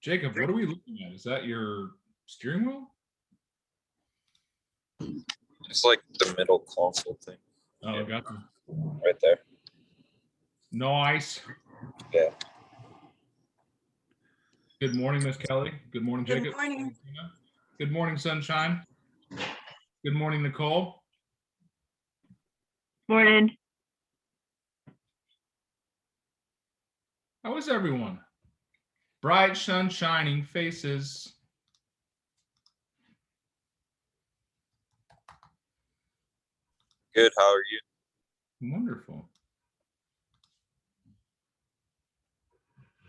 Jacob, what are we looking at? Is that your steering wheel? It's like the middle console thing. Oh, I got them. Right there. Nice. Yeah. Good morning, Miss Kelly. Good morning, Jacob. Good morning. Good morning, Sunshine. Good morning, Nicole. Morning. How is everyone? Bright, sun-shining faces. Good. How are you? Wonderful.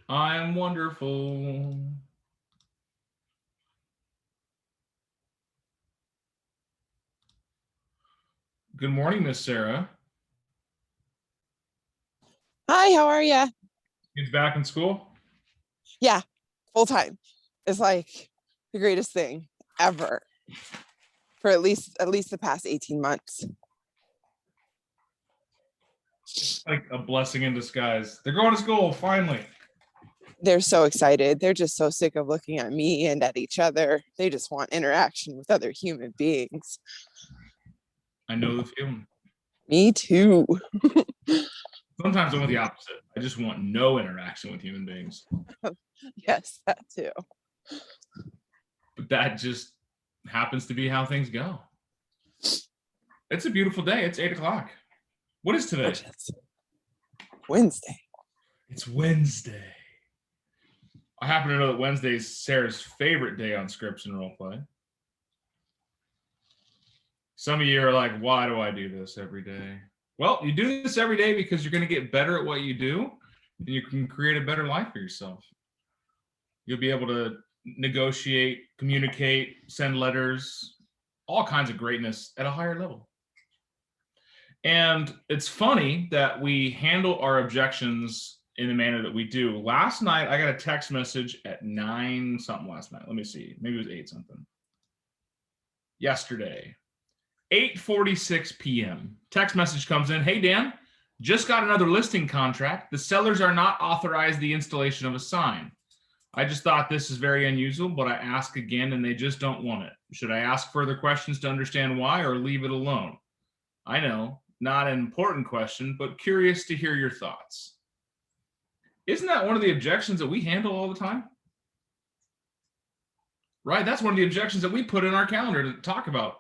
I am wonderful. Good morning, Miss Sarah. Hi, how are you? Kids back in school? Yeah, full time. It's like the greatest thing ever for at least the past 18 months. It's like a blessing in disguise. They're going to school, finally. They're so excited. They're just so sick of looking at me and at each other. They just want interaction with other human beings. I know the feeling. Me too. Sometimes I want the opposite. I just want no interaction with human beings. Yes, that too. But that just happens to be how things go. It's a beautiful day. It's 8 o'clock. What is today? Wednesday. It's Wednesday. I happen to know that Wednesday is Sarah's favorite day on Scripts and Roleplay. Some of you are like, why do I do this every day? Well, you do this every day because you're going to get better at what you do, and you can create a better life for yourself. You'll be able to negotiate, communicate, send letters, all kinds of greatness at a higher level. And it's funny that we handle our objections in the manner that we do. Last night, I got a text message at 9 something last night. Let me see. Maybe it was 8 something. Yesterday, 8:46 p.m. Text message comes in. Hey, Dan, just got another listing contract. The sellers are not authorized the installation of a sign. I just thought this is very unusual, but I ask again and they just don't want it. Should I ask further questions to understand why or leave it alone? I know, not an important question, but curious to hear your thoughts. Isn't that one of the objections that we handle all the time? Right? That's one of the objections that we put in our calendar to talk about.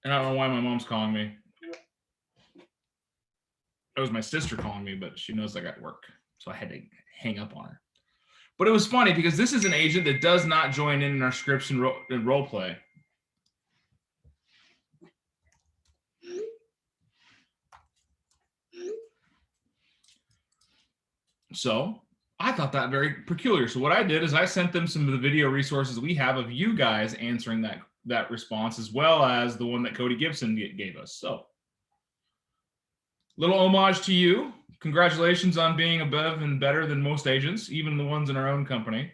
And I don't know why my mom's calling me. It was my sister calling me, but she knows I got work. So I had to hang up on her. But it was funny because this is an agent that does not join in our scripts and role play. So I thought that very peculiar. So what I did is I sent them some of the video resources we have of you guys answering that response, as well as the one that Cody Gibson gave us. So little homage to you. Congratulations on being above and better than most agents, even the ones in our own company,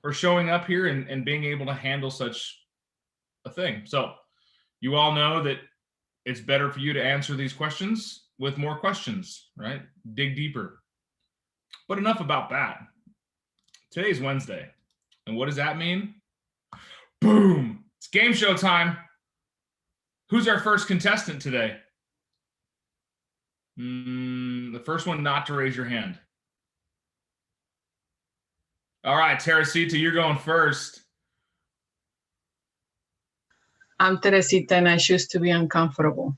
for showing up here and being able to handle such a thing. So you all know that it's better for you to answer these questions with more questions, right? Dig deeper. But enough about that. Today's Wednesday. And what does that mean? Boom! It's game show time. Who's our first contestant today? The first one not to raise your hand. All right, Teresita, you're going first. I'm Teresita and I choose to be uncomfortable.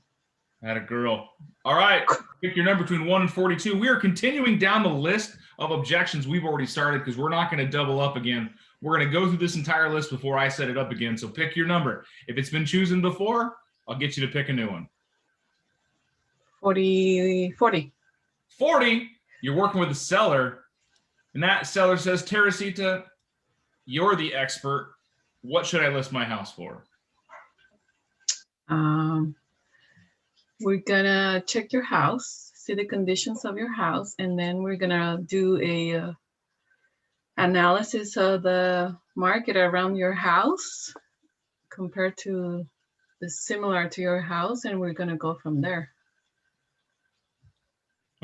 Had a girl. All right, pick your number between 1 and 42. We are continuing down the list of objections we've already started because we're not going to double up again. We're going to go through this entire list before I set it up again. So pick your number. If it's been chosen before, I'll get you to pick a new one. 40. 40, you're working with a seller, and that seller says, Teresita, you're the expert. What should I list my house for? We're gonna check your house, see the conditions of your house, and then we're gonna do a analysis of the market around your house compared to the similar to your house, and we're gonna go from there.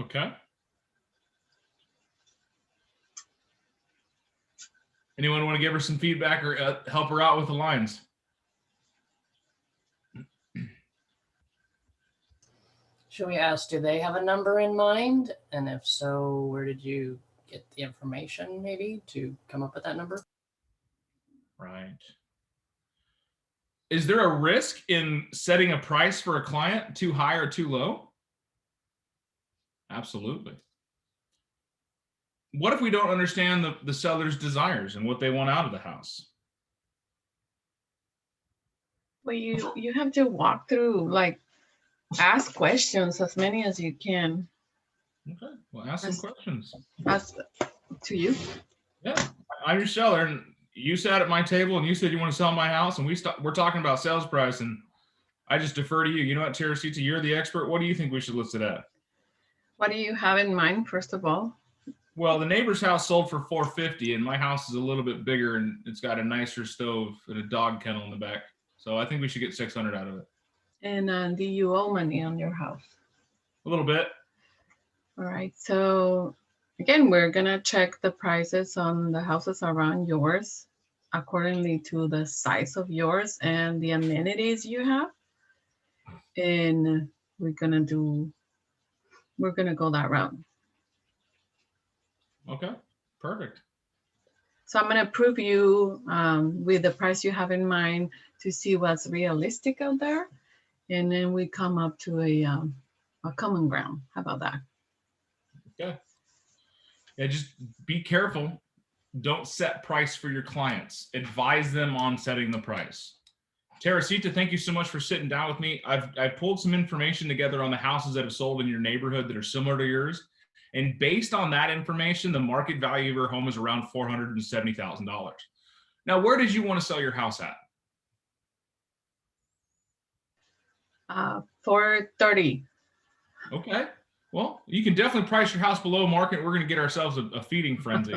Okay. Anyone want to give her some feedback or help her out with the lines? Should we ask, do they have a number in mind? And if so, where did you get the information maybe to come up with that number? Right. Is there a risk in setting a price for a client too high or too low? Absolutely. What if we don't understand the seller's desires and what they want out of the house? Well, you have to walk through, like, ask questions, as many as you can. Okay, well, ask some questions. Ask to you. Yeah, I'm your seller, and you sat at my table and you said you want to sell my house, and we're talking about sales price, and I just defer to you. You know what, Teresita, you're the expert. What do you think we should list it at? What do you have in mind, first of all? Well, the neighbor's house sold for $450, and my house is a little bit bigger, and it's got a nicer stove and a dog kennel in the back. So I think we should get $600 out of it. And do you owe money on your house? A little bit. All right. So again, we're gonna check the prices on the houses around yours accordingly to the size of yours and the amenities you have. And we're gonna go that route. Okay, perfect. So I'm gonna prove you with the price you have in mind to see what's realistic out there. And then we come up to a common ground. How about that? Okay. Yeah, just be careful. Don't set price for your clients. Advise them on setting the price. Teresita, thank you so much for sitting down with me. I've pulled some information together on the houses that have sold in your neighborhood that are similar to yours. And based on that information, the market value of your home is around $470,000. Now, where did you want to sell your house at? 430. Okay. Well, you can definitely price your house below market. We're going to get ourselves a feeding frenzy,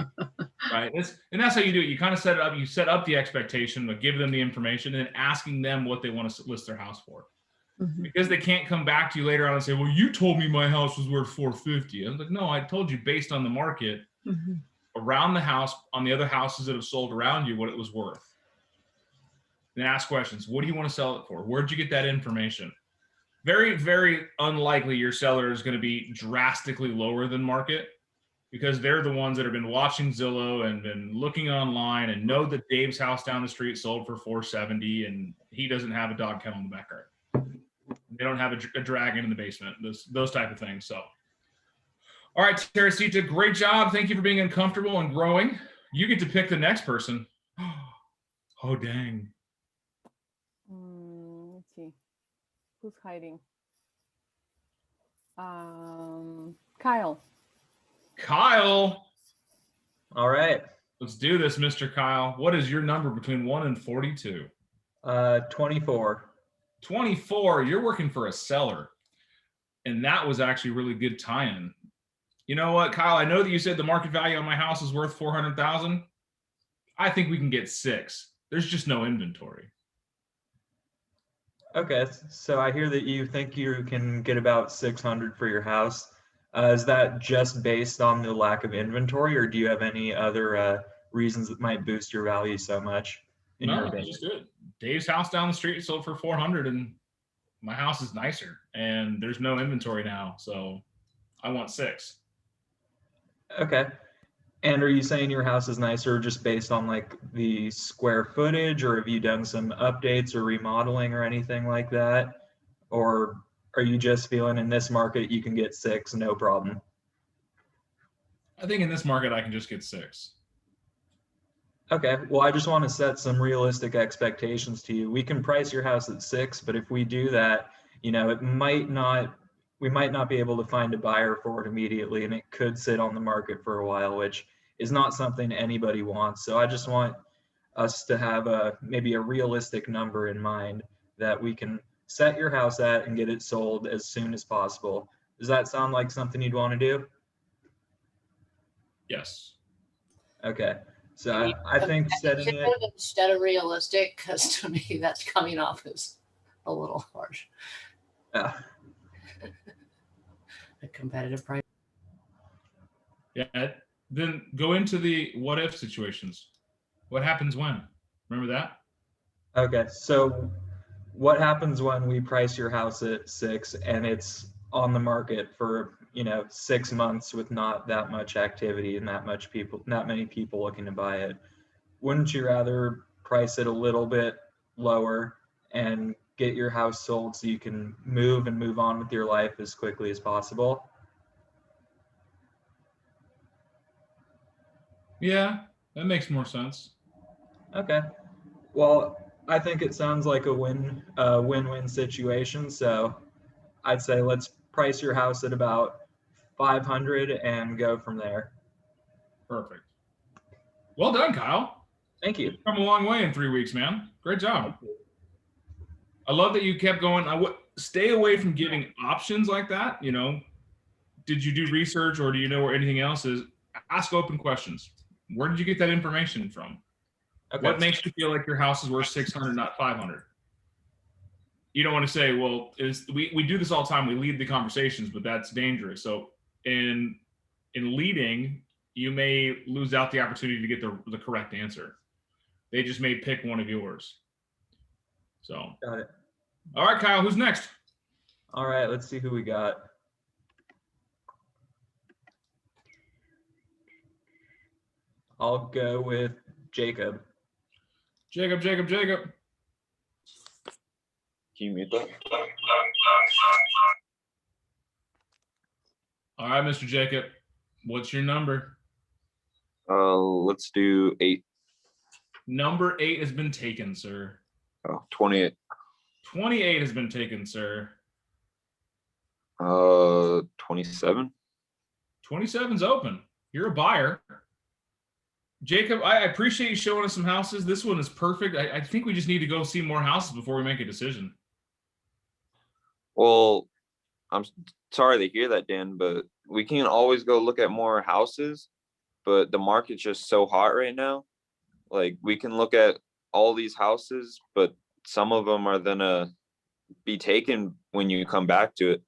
right? And that's how you do it. You kind of set it up. You set up the expectation, but give them the information and asking them what they want to list their house for. Mhm. Because they can't come back to you later on and say, well, you told me my house was worth 450. I was like, no, I told you based on the market Mhm. around the house, on the other houses that have sold around you, what it was worth. And ask questions. What do you want to sell it for? Where'd you get that information? Very, very unlikely your seller is going to be drastically lower than market because they're the ones that have been watching Zillow and been looking online and know that Dave's house down the street sold for 470 and he doesn't have a dog kennel in the backyard. They don't have a dragon in the basement, those type of things. So, all right, Teresita, great job. Thank you for being uncomfortable and growing. You get to pick the next person. Oh, dang. Let's see. Who's hiding? Kyle. Kyle. All right. Let's do this, Mr. Kyle. What is your number between 1 and 42? 24. 24. You're working for a seller. And that was actually really good tie-in. You know what, Kyle? I know that you said the market value on my house is worth 400,000. I think we can get 6. There's just no inventory. Okay, so I hear that you think you can get about 600 for your house. Is that just based on the lack of inventory, or do you have any other reasons that might boost your value so much? In your No, opinion? just good. Dave's house down the street sold for 400, and my house is nicer, and there's no inventory now, so I want 6. Okay. And are you saying your house is nicer just based on like the square footage, or have you done some updates or remodeling or anything like that? Or are you just feeling in this market you can get 6, no problem? I think in this market I can just get 6. Okay, well, I just want to set some realistic expectations to you. We can price your house at 6, but if we do that, you know, we might not be able to find a buyer for it immediately, and it could sit on the market for a while, which is not something anybody wants. So I just want us to have maybe a realistic number in mind that we can set your house at and get it sold as soon as possible. Does that sound like something you'd want to do? Yes. Okay. So I think setting it instead of realistic, because to me that's coming off as a little harsh. uh, A competitive price. Yeah. Then go into the what if situations. What happens when? Remember that? Okay, so what happens when we price your house at 6 and it's on the market for, 6 months with not that much activity and not many people looking to buy it? Wouldn't you rather price it a little bit lower and get your house sold so you can move and move on with your life as quickly as possible? Yeah, that makes more sense. Okay. Well, I think it sounds like a win-win situation. So I'd say let's price your house at about 500 and go from there. Perfect. Well done, Kyle. Thank you. You've come a long way in 3 weeks, man. Great job. I love that you kept going. I would stay away from giving options like that. Did you do research or do you know where anything else is? Ask open questions. Where did you get that information from? Okay. What makes you feel like your house is worth 600, not 500? You don't want to say, well, we do this all the time. We lead the conversations, but that's dangerous. So in leading, you may lose out the opportunity to get the correct answer. They just may pick one of yours. So, Got it. all right, Kyle, who's next? All right, let's see who we got. I'll go with Jacob. Jacob. Can you mute that? All right, Mr. Jacob, what's your number? Let's do 8. Number 8 has been taken, sir. Oh, 28. 28 has been taken, sir. 27. 27's open. You're a buyer. Jacob, I appreciate you showing us some houses. This one is perfect. I think we just need to go see more houses before we make a decision. Well, I'm sorry to hear that, Dan, but we can always go look at more houses, but the market's just so hot right now. Like, we can look at all these houses, but some of them are gonna be taken when you come back to it.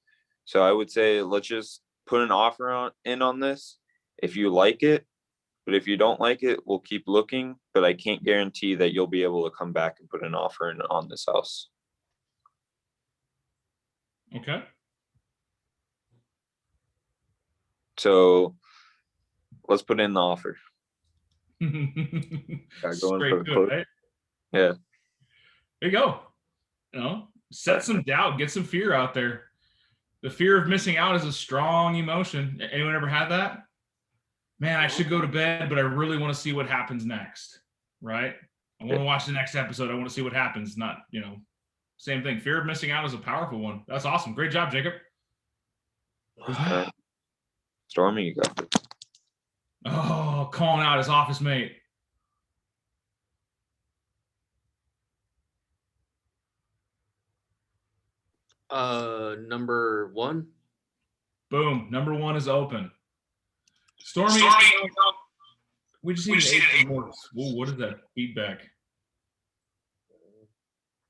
So I would say let's just put an offer on this if you like it. But if you don't like it, we'll keep looking. But I can't guarantee that you'll be able to come back and put an offer in on this house. Okay. So let's put in the offer. Straight to it, right? Yeah. There you go. Set some doubt, get some fear out there. The fear of missing out is a strong emotion. Anyone ever had that? Man, I should go to bed, but I really want to see what happens next, right? I want to watch the next episode. I want to see what happens. Not, same thing. Fear of missing out is a powerful one. That's awesome. Great job, Jacob. Stormy, you got it. Oh, calling out his office mate. Number 1. Boom. Number 1 is open. Stormy. We just need an 8 more. Whoa, what is that feedback?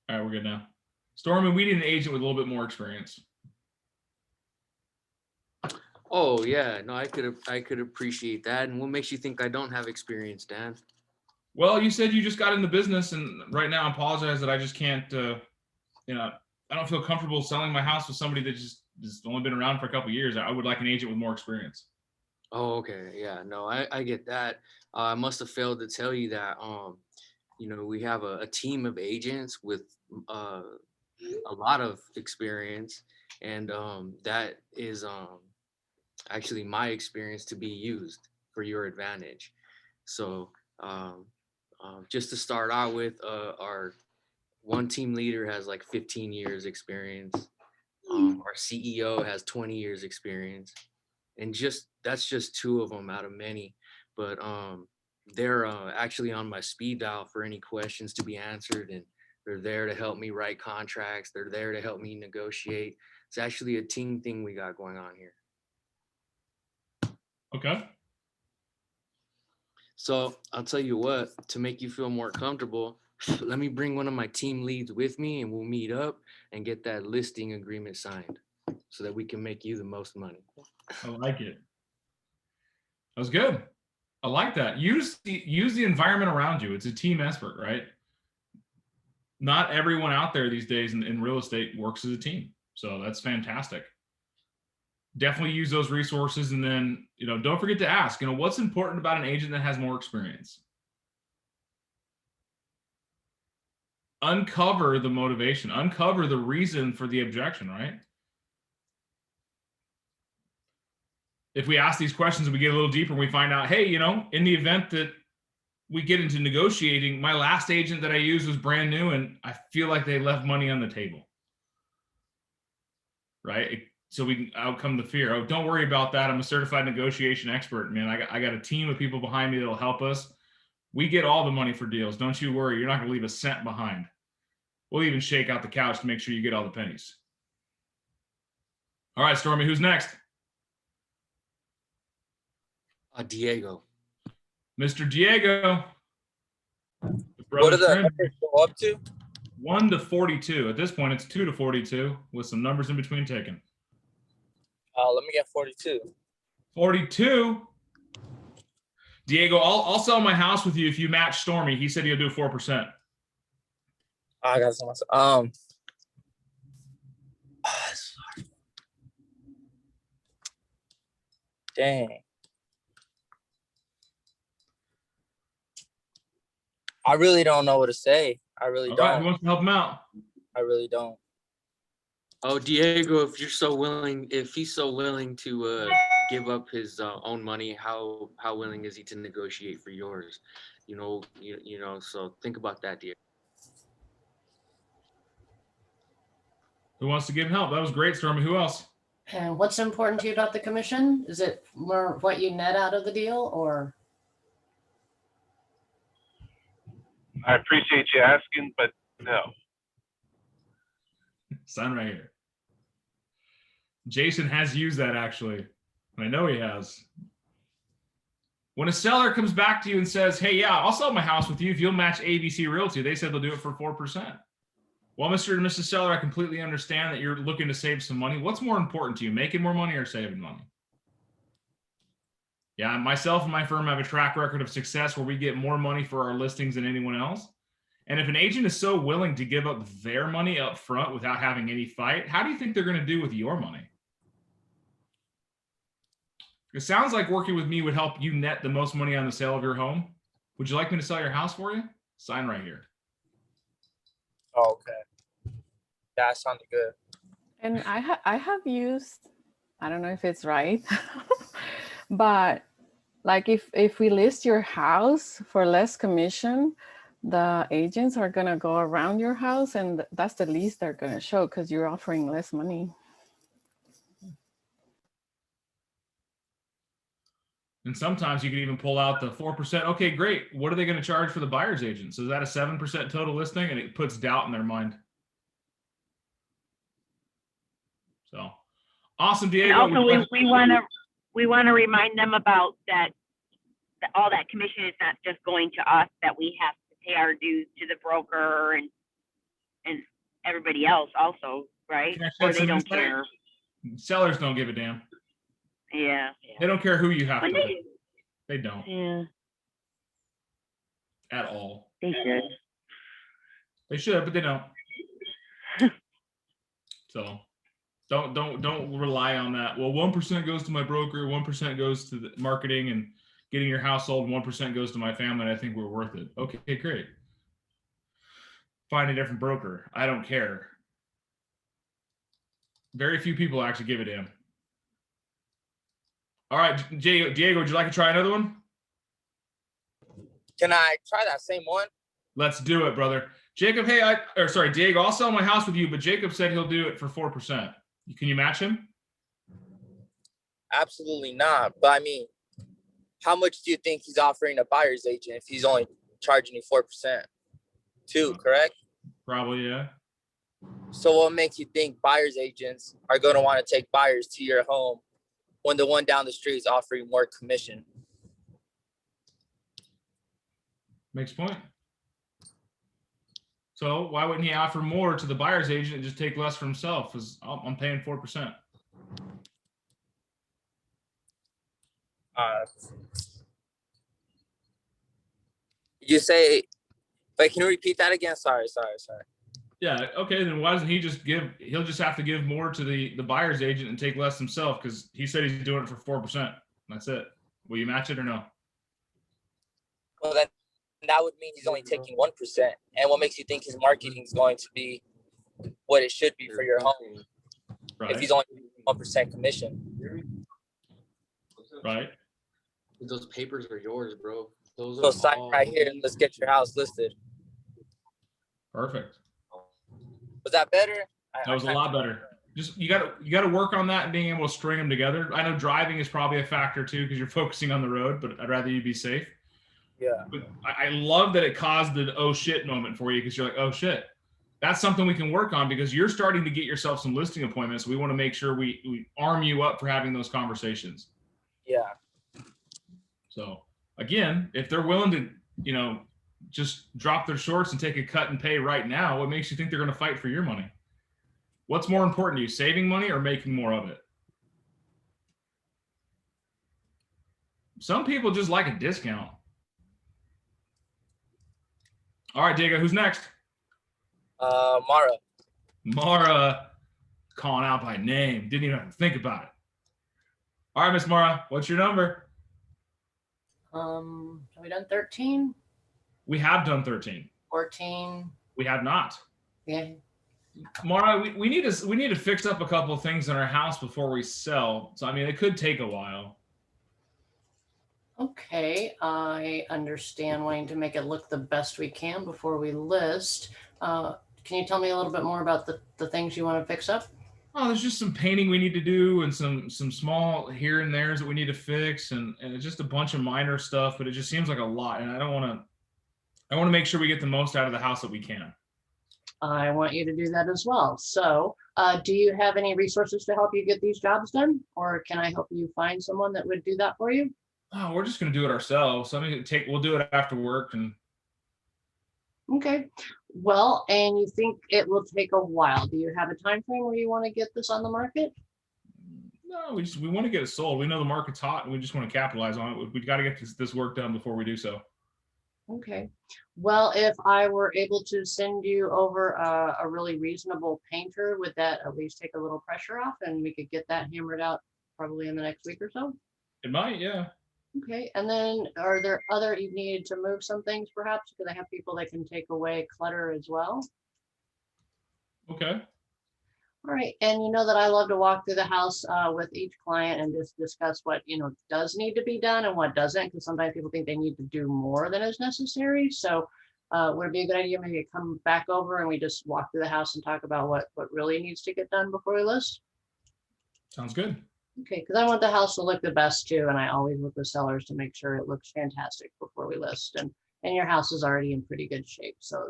All right, we're good now. Stormy, we need an agent with a little bit more experience. Oh yeah, no, I could appreciate that. And what makes you think I don't have experience, Dan? Well, you said you just got in the business, and right now I apologize that I just can't. I don't feel comfortable selling my house with somebody that just has only been around for a couple of years. I would like an agent with more experience. Oh, okay. Yeah, no, I get that. I must have failed to tell you that, we have a team of agents with a lot of experience, and that is actually my experience to be used for your advantage. So just to start out with, our one team leader has like 15 years experience. Our CEO has 20 years experience. And that's just 2 of them out of many. But they're actually on my speed dial for any questions to be answered. And they're there to help me write contracts. They're there to help me negotiate. It's actually a team thing we got going on here. Okay. So I'll tell you what, to make you feel more comfortable, let me bring one of my team leads with me and we'll meet up and get that listing agreement signed so that we can make you the most money. I like it. That was good. I like that. Use the environment around you. It's a team effort, right? Not everyone out there these days in real estate works as a team. So that's fantastic. Definitely use those resources. And then, don't forget to ask, what's important about an agent that has more experience? Uncover the motivation, uncover the reason for the objection, right? If we ask these questions and we get a little deeper and we find out, hey, in the event that we get into negotiating, my last agent that I used was brand new and I feel like they left money on the table. Right? So we can outcome the fear. Oh, don't worry about that. I'm a certified negotiation expert, man. I got a team of people behind me that'll help us. We get all the money for deals. Don't you worry. You're not going to leave a cent behind. We'll even shake out the couch to make sure you get all the pennies. All right, Stormy, who's next? Diego. Mr. Diego. What are the numbers go up to? 1 to 42. At this point, it's 2 to 42 with some numbers in between taken. Let me get 42. 42. Diego, I'll sell my house with you if you match Stormy. He said he'll do 4%. I got some myself. Dang. I really don't know what to say. I really All don't. right, who wants to help him out? I really don't. Oh, Diego, if he's so willing to give up his own money, how willing is he to negotiate for yours? So think about that, Diego. Who wants to give him help? That was great, Stormy. Who else? And what's important to you about the commission? Is it more what you net out of the deal, or? I appreciate you asking, but no. Sign right here. Jason has used that actually. I know he has. When a seller comes back to you and says, hey, yeah, I'll sell my house with you if you'll match ABC Realty, they said they'll do it for 4%. Well, Mr. and Mrs. Seller, I completely understand that you're looking to save some money. What's more important to you, making more money or saving money? Yeah, myself and my firm have a track record of success where we get more money for our listings than anyone else. And if an agent is so willing to give up their money up front without having any fight, how do you think they're going to do with your money? It sounds like working with me would help you net the most money on the sale of your home. Would you like me to sell your house for you? Sign right here. Oh, okay. That sounded good. And I have used, I don't know if it's right, but like if we list your house for less commission, the agents are gonna go around your house and that's the least they're gonna show because you're offering less money. And sometimes you can even pull out the 4%. Okay, great. What are they going to charge for the buyer's agent? So is that a 7% total listing? And it puts doubt in their mind. So awesome, Diego. And also, we want to remind them about that all that commission is not just going to us, that we have to pay our dues to the broker and everybody else also, right? Or they don't care. Sellers don't give a damn. Yeah. They don't care who you have to pay. They don't. Yeah. At all. They should. They should, but they don't. So don't rely on that. Well, 1% goes to my broker, 1% goes to the marketing and getting your house sold, 1% goes to my family, and I think we're worth it. Okay, great. Find a different broker. I don't care. Very few people actually give a damn. All right, Diego, would you like to try another one? Can I try that same one? Let's do it, brother. Jacob, Diego, I'll sell my house with you, but Jacob said he'll do it for 4%. Can you match him? Absolutely not. But I mean, how much do you think he's offering a buyer's agent if he's only charging you 4%? 2%, correct? Probably, yeah. So what makes you think buyer's agents are going to want to take buyers to your home when the one down the street is offering more commission? Makes point. So why wouldn't he offer more to the buyer's agent and just take less for himself? Because I'm paying 4%. You say, wait, can you repeat that again? Sorry. Yeah, okay, then why doesn't he just he'll just have to give more to the buyer's agent and take less himself, because he said he's doing it for 4%. That's it. Will you match it or no? Well, then that would mean he's only taking 1%. And what makes you think his marketing is going to be what it should be for your home Right. if he's only 1% commission? Right. Those papers are yours, bro. Those So are sign all right here. Let's get your house listed. Perfect. Was that better? That was a lot better. Just you got to work on that and being able to string them together. I know driving is probably a factor too, because you're focusing on the road, but I'd rather you be safe. Yeah. But I love that it caused the oh shit moment for you, because you're like, oh shit. That's something we can work on, because you're starting to get yourself some listing appointments. We want to make sure we arm you up for having those conversations. Yeah. So again, if they're willing to, just drop their shorts and take a cut and pay right now, what makes you think they're going to fight for your money? What's more important to you, saving money or making more of it? Some people just like a discount. All right, Diego, who's next? Mara. Mara, calling out by name. Didn't even have to think about it. All right, Miss Mara, what's your number? Have we done 13, We have done 13. 14? We have not. Yeah. Mara, we need to fix up a couple of things in our house before we sell. So I mean, it could take a while. Okay, I understand wanting to make it look the best we can before we list. Can you tell me a little bit more about the things you want to fix up? Oh, there's just some painting we need to do and some small here and there's that we need to fix, and it's just a bunch of minor stuff, but it just seems like a lot. And I want to make sure we get the most out of the house that we can. I want you to do that as well. So, do you have any resources to help you get these jobs done? Or can I help you find someone that would do that for you? Oh, we're just going to do it ourselves. I mean, we'll do it after work. And Okay. Well, and you think it will take a while. Do you have a time frame where you want to get this on the market? no, we want to get it sold. We know the market's hot and we just want to capitalize on it. We've got to get this work done before we do so. Okay. Well, if I were able to send you over a really reasonable painter, would that at least take a little pressure off and we could get that hammered out probably in the next week or so? It might, yeah. Okay. And then are there you needed to move some things perhaps? Because I have people that can take away clutter as well. Okay. All right. And you know that I love to walk through the house with each client and just discuss what, does need to be done and what doesn't, because sometimes people think they need to do more than is necessary. So would it be a good idea maybe to come back over and we just walk through the house and talk about what really needs to get done before we list? Sounds good. Okay, because I want the house to look the best too, and I always look with sellers to make sure it looks fantastic before we list. And your house is already in pretty good shape, so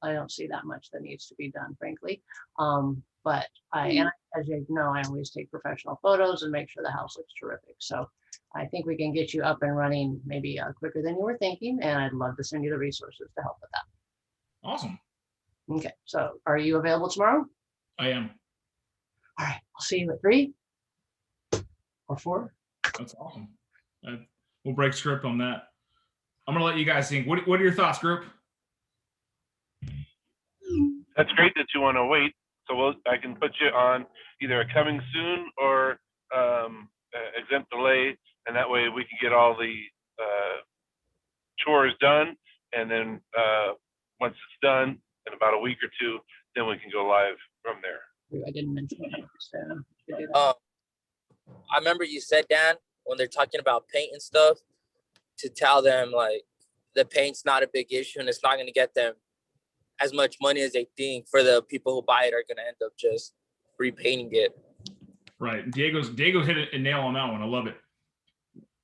I don't see that much that needs to be done, frankly. But as you know, I always take professional photos and make sure the house looks terrific. So I think we can get you up and running maybe quicker than you were thinking, and I'd love to send you the resources to help with that. Awesome. Okay, so are you available tomorrow? I am. All right, I'll see you at 3 or 4. That's awesome. We'll break script on that. I'm going to let you guys think. What are your thoughts, group? That's great that you want to wait. So I can put you on either a coming soon or exempt delay, and that way we can get all the chores done. And then once it's done in about a week or two, then we can go live from there. I didn't mention that. I remember you said, Dan, when they're talking about paint and stuff, to tell them like the paint's not a big issue and it's not going to get them as much money as they think. For the people who buy it are going to end up just repainting it. Right. Diego hit a nail on that one. I love it.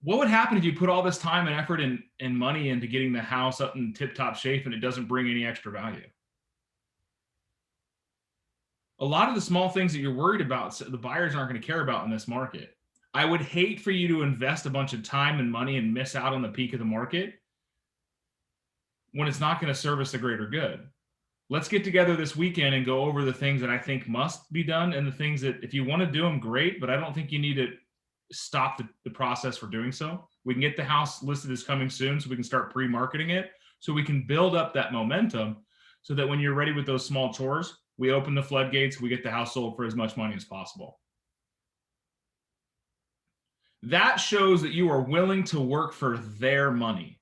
What would happen if you put all this time and effort and money into getting the house up in tip-top shape and it doesn't bring any extra value? A lot of the small things that you're worried about, the buyers aren't going to care about in this market. I would hate for you to invest a bunch of time and money and miss out on the peak of the market when it's not going to service the greater good. Let's get together this weekend and go over the things that I think must be done and the things that if you want to do them, great, but I don't think you need to stop the process for doing so. We can get the house listed as coming soon so we can start pre-marketing it so we can build up that momentum so that when you're ready with those small chores, we open the floodgates, we get the house sold for as much money as possible. That shows that you are willing to work for their money.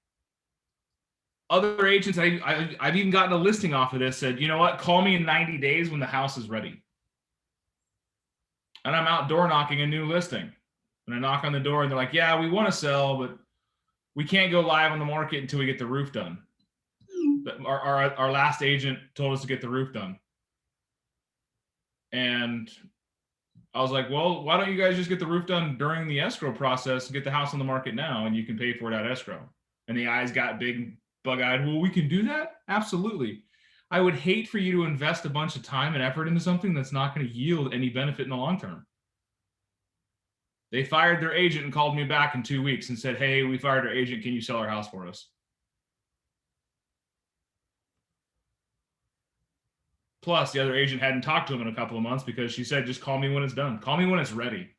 Other agents, I've even gotten a listing off of this, said, you know what, call me in 90 days when the house is ready. And I'm out door knocking a new listing. And I knock on the door and they're like, yeah, we want to sell, but we can't go live on the market until we get the roof done. But our last agent told us to get the roof done. And I was like, well, why don't you guys just get the roof done during the escrow process and get the house on the market now, and you can pay for it out of escrow. And the eyes got big, bug-eyed. Well, we can do that? Absolutely. I would hate for you to invest a bunch of time and effort into something that's not going to yield any benefit in the long term. They fired their agent and called me back in 2 weeks and said, hey, we fired our agent. Can you sell our house for us? Plus, the other agent hadn't talked to him in a couple of months because she said, just call me when it's done. Call me when it's ready.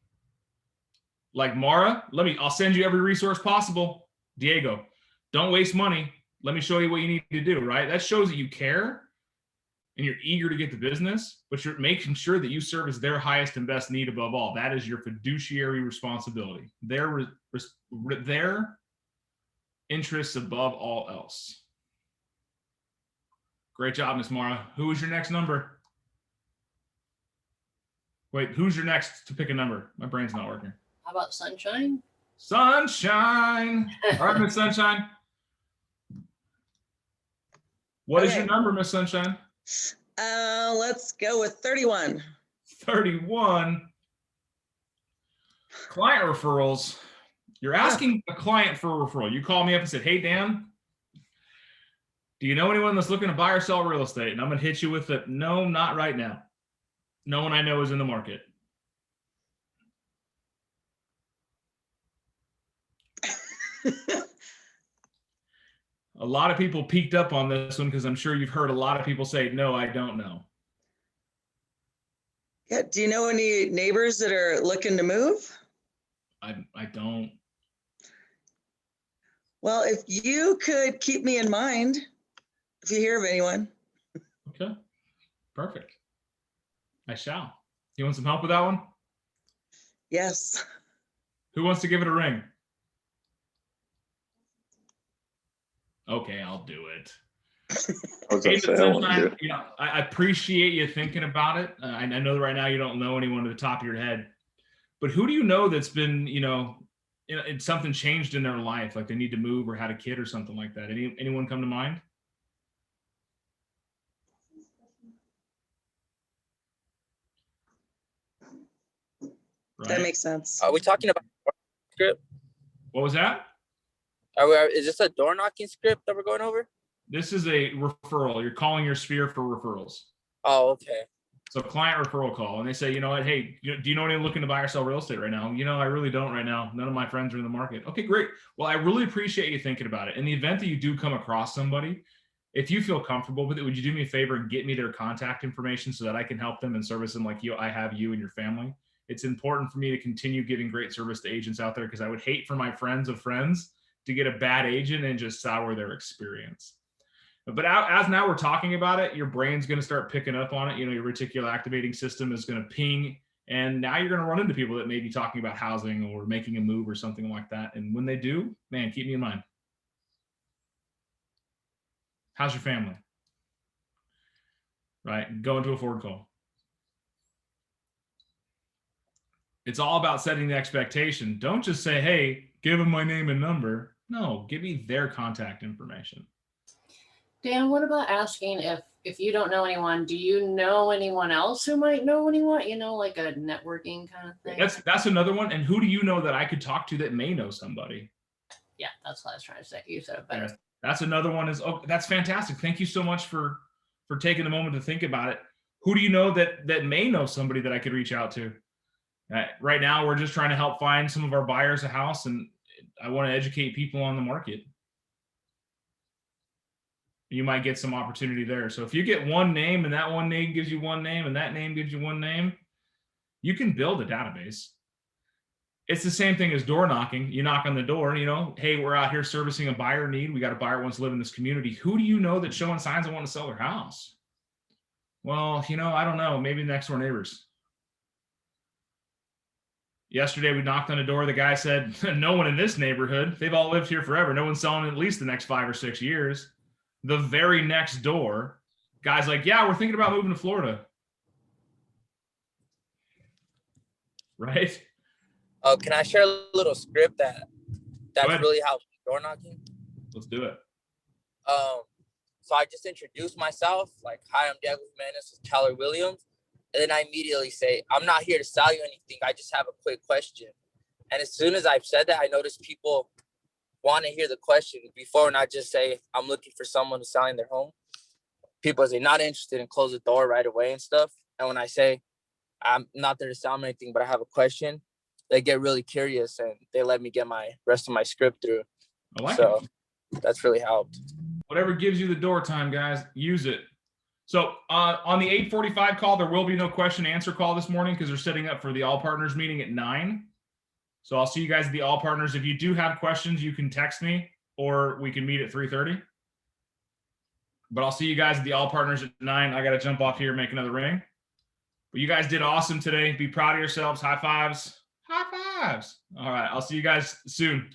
Like, Mara, I'll send you every resource possible. Diego, don't waste money. Let me show you what you need to do, right? That shows that you care and you're eager to get the business, but you're making sure that you service their highest and best need above all. That is your fiduciary responsibility. Their interests above all else. Great job, Miss Mara. Who is your next number? Wait, who's your next to pick a number? My brain's not working. How about Sunshine? Sunshine. All right, Miss Sunshine. What is your number, Miss Sunshine? Let's go with 31. 31. Client referrals. You're asking a client for a referral. You call me up and said, hey, Dan, do you know anyone that's looking to buy or sell real estate? And I'm going to hit you with it. No, not right now. No one I know is in the market. A lot of people peeked up on this one because I'm sure you've heard a lot of people say, no, I don't know. Yeah. Do you know any neighbors that are looking to move? I don't. Well, if you could keep me in mind, if you hear of anyone. Okay, perfect. I shall. You want some help with that one? Yes. Who wants to give it a ring? Okay, I'll do it. Hey, Sunshine, you know, I appreciate you thinking about it. I know that right now you don't know anyone at the top of your head, but who do you know that's been, it's something changed in their life, like they need to move or had a kid or something like that? Anyone come to mind? Right. That makes sense. Are we talking about script? What was that? Is this a door knocking script that we're going over? This is a referral. You're calling your sphere for referrals. Oh, okay. So client referral call, and they say, you know what, hey, do you know anyone looking to buy or sell real estate right now? I really don't right now. None of my friends are in the market. Okay, great. Well, I really appreciate you thinking about it. In the event that you do come across somebody, if you feel comfortable with it, would you do me a favor and get me their contact information so that I can help them and service them like I have you and your family? It's important for me to continue giving great service to agents out there because I would hate for my friends of friends to get a bad agent and just sour their experience. But as now we're talking about it, your brain's going to start picking up on it. Your reticular activating system is going to ping. And now you're going to run into people that may be talking about housing or making a move or something like that. And when they do, man, keep me in mind. How's your family? Right? Go into a forward call. It's all about setting the expectation. Don't just say, hey, give them my name and number. No, give me their contact information. Dan, what about asking if you don't know anyone, do you know anyone else who might know anyone? Like a networking kind of thing. That's another one. And who do you know that I could talk to that may know somebody? Yeah, that's what I was trying to say. You said it better. Yeah, that's another one. That's fantastic. Thank you so much for taking a moment to think about it. Who do you know that may know somebody that I could reach out to? Right now, we're just trying to help find some of our buyers a house, and I want to educate people on the market. You might get some opportunity there. So if you get one name and that one name gives you one name and that name gives you one name, you can build a database. It's the same thing as door knocking. You knock on the door, you know, hey, we're out here servicing a buyer need. We got a buyer who wants to live in this community. Who do you know that's showing signs of wanting to sell their house? Well, you know, I don't know. Maybe next door neighbors. Yesterday, we knocked on a door. The guy said, no one in this neighborhood. They've all lived here forever. No one's selling at least the next 5 or 6 years. The very next door, guy's like, yeah, we're thinking about moving to Florida. Right? Oh, can I share a little script that's ahead. really helped door knocking? Let's do it. So I just introduced myself, like, hi, I'm Diego Jimenez, this is Tyler Williams. And then I immediately say, I'm not here to sell you anything. I just have a quick question. And as soon as I've said that, I noticed people want to hear the question before, not just say, I'm looking for someone who's selling their home. People say not interested and close the door right away and stuff. And when I say, I'm not there to sell them anything, but I have a question, they get really curious and they let me get my rest of my script through. I like So it. that's really helped. Whatever gives you the door time, guys, use it. So on the 8:45 call, there will be no question and answer call this morning because they're setting up for the All Partners meeting at 9. So I'll see you guys at the All Partners. If you do have questions, you can text me or we can meet at 3:30. But I'll see you guys at the All Partners at 9. I got to jump off here and make another ring. But you guys did awesome today. Be proud of yourselves. High fives. High fives. All right. I'll see you guys soon.